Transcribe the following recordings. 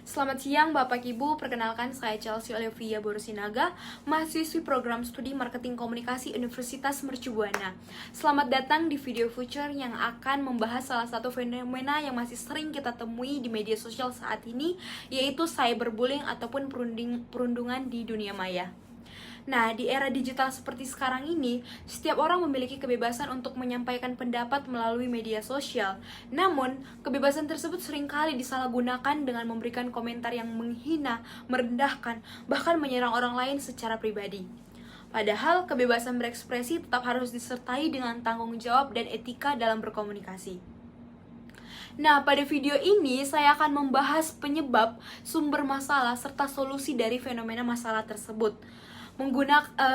Selamat siang Bapak Ibu, perkenalkan saya Chelsea Olivia Borosinaga, mahasiswi program studi Marketing Komunikasi Universitas Mercu Buana. Selamat datang di video future yang akan membahas salah satu fenomena yang masih sering kita temui di media sosial saat ini, yaitu cyberbullying ataupun perundungan di dunia maya. Nah, di era digital seperti sekarang ini, setiap orang memiliki kebebasan untuk menyampaikan pendapat melalui media sosial. Namun, kebebasan tersebut seringkali disalahgunakan dengan memberikan komentar yang menghina, merendahkan, bahkan menyerang orang lain secara pribadi. Padahal, kebebasan berekspresi tetap harus disertai dengan tanggung jawab dan etika dalam berkomunikasi. Nah, pada video ini saya akan membahas penyebab, sumber masalah, serta solusi dari fenomena masalah tersebut.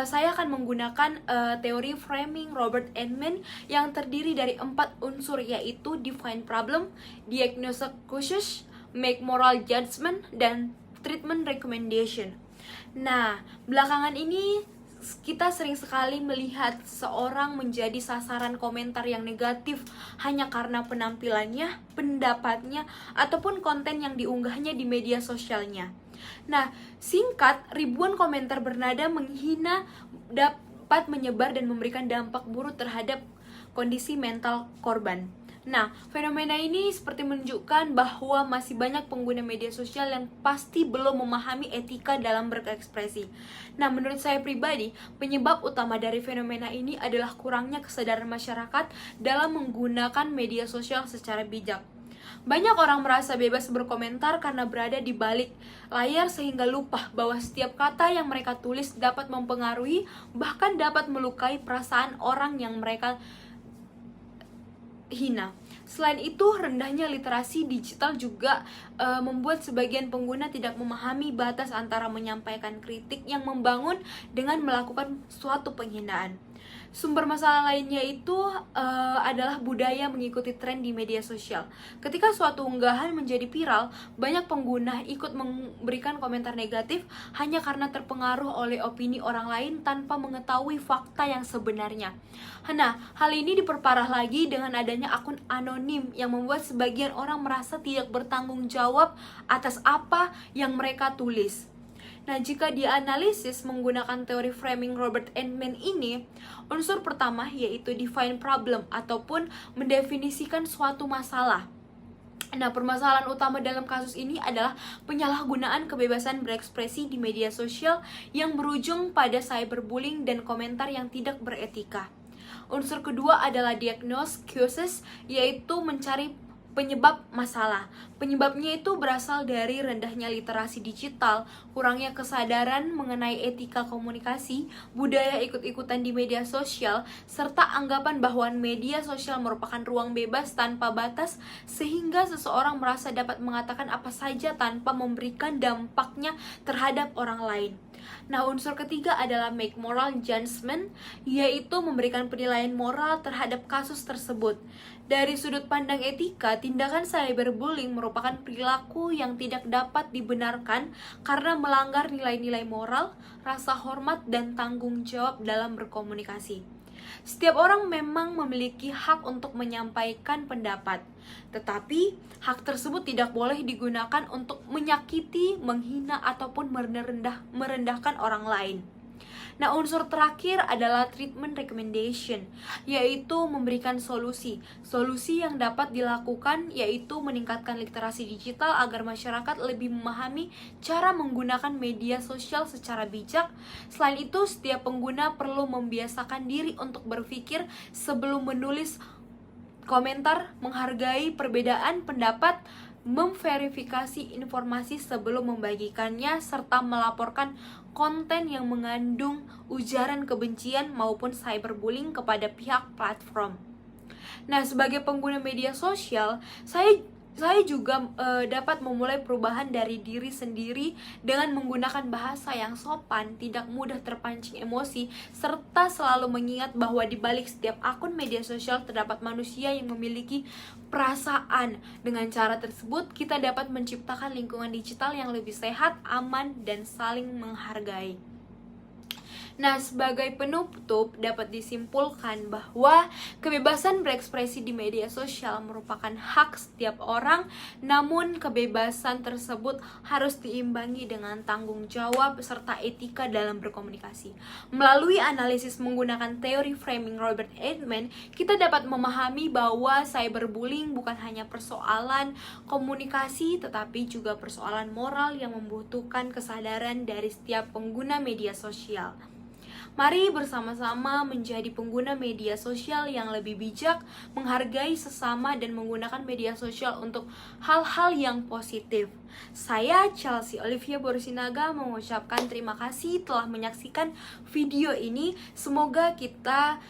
Saya akan menggunakan teori framing Robert Eggman yang terdiri dari 4 unsur, yaitu define problem, diagnose causes, make moral judgment, dan treatment recommendation. Nah, belakangan ini kita sering sekali melihat seseorang menjadi sasaran komentar yang negatif hanya karena penampilannya, pendapatnya, ataupun konten yang diunggahnya di media sosialnya. Nah, singkat, ribuan komentar bernada menghina dapat menyebar dan memberikan dampak buruk terhadap kondisi mental korban. Nah, fenomena ini seperti menunjukkan bahwa masih banyak pengguna media sosial yang pasti belum memahami etika dalam berekspresi. Nah, menurut saya pribadi, penyebab utama dari fenomena ini adalah kurangnya kesadaran masyarakat dalam menggunakan media sosial secara bijak. Banyak orang merasa bebas berkomentar karena berada di balik layar sehingga lupa bahwa setiap kata yang mereka tulis dapat mempengaruhi, bahkan dapat melukai perasaan orang yang mereka hina. Selain itu, rendahnya literasi digital juga membuat sebagian pengguna tidak memahami batas antara menyampaikan kritik yang membangun dengan melakukan suatu penghinaan. Sumber masalah lainnya itu adalah budaya mengikuti tren di media sosial. Ketika suatu unggahan menjadi viral, banyak pengguna ikut memberikan komentar negatif hanya karena terpengaruh oleh opini orang lain tanpa mengetahui fakta yang sebenarnya. Nah, hal ini diperparah lagi dengan adanya akun anonim yang membuat sebagian orang merasa tidak bertanggung jawab atas apa yang mereka tulis. Nah, jika dianalisis menggunakan teori framing Robert Eggman ini, unsur pertama yaitu define problem ataupun mendefinisikan suatu masalah. Nah, permasalahan utama dalam kasus ini adalah penyalahgunaan kebebasan berekspresi di media sosial yang berujung pada cyberbullying dan komentar yang tidak beretika. Unsur kedua adalah diagnose causes, yaitu mencari penyebab masalah. Penyebabnya itu berasal dari rendahnya literasi digital, kurangnya kesadaran mengenai etika komunikasi, budaya ikut-ikutan di media sosial, serta anggapan bahwa media sosial merupakan ruang bebas tanpa batas sehingga seseorang merasa dapat mengatakan apa saja tanpa memberikan dampaknya terhadap orang lain. Nah, unsur ketiga adalah make moral judgment, yaitu memberikan penilaian moral terhadap kasus tersebut. Dari sudut pandang etika, tindakan cyberbullying merupakan perilaku yang tidak dapat dibenarkan karena melanggar nilai-nilai moral, rasa hormat, dan tanggung jawab dalam berkomunikasi. Setiap orang memang memiliki hak untuk menyampaikan pendapat, tetapi hak tersebut tidak boleh digunakan untuk menyakiti, menghina, ataupun merendahkan orang lain. Nah, unsur terakhir adalah treatment recommendation, yaitu memberikan solusi. Solusi yang dapat dilakukan yaitu meningkatkan literasi digital agar masyarakat lebih memahami cara menggunakan media sosial secara bijak. Selain itu, setiap pengguna perlu membiasakan diri untuk berpikir sebelum menulis komentar, menghargai perbedaan pendapat, memverifikasi informasi sebelum membagikannya, serta melaporkan konten yang mengandung ujaran kebencian maupun cyberbullying kepada pihak platform. Nah, sebagai pengguna media sosial, saya juga dapat memulai perubahan dari diri sendiri dengan menggunakan bahasa yang sopan, tidak mudah terpancing emosi, serta selalu mengingat bahwa di balik setiap akun media sosial terdapat manusia yang memiliki perasaan. Dengan cara tersebut, kita dapat menciptakan lingkungan digital yang lebih sehat, aman, dan saling menghargai. Nah, sebagai penutup dapat disimpulkan bahwa kebebasan berekspresi di media sosial merupakan hak setiap orang, namun kebebasan tersebut harus diimbangi dengan tanggung jawab serta etika dalam berkomunikasi. Melalui analisis menggunakan teori framing Robert Eidman, kita dapat memahami bahwa cyberbullying bukan hanya persoalan komunikasi, tetapi juga persoalan moral yang membutuhkan kesadaran dari setiap pengguna media sosial. Mari bersama-sama menjadi pengguna media sosial yang lebih bijak, menghargai sesama, dan menggunakan media sosial untuk hal-hal yang positif. Saya Chelsea Olivia Borusinaga mengucapkan terima kasih telah menyaksikan video ini. Semoga kita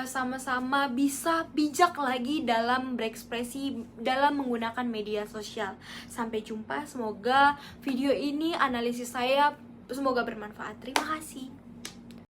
sama-sama bisa bijak lagi dalam berekspresi dalam menggunakan media sosial. Sampai jumpa, semoga video ini analisis saya semoga bermanfaat. Terima kasih.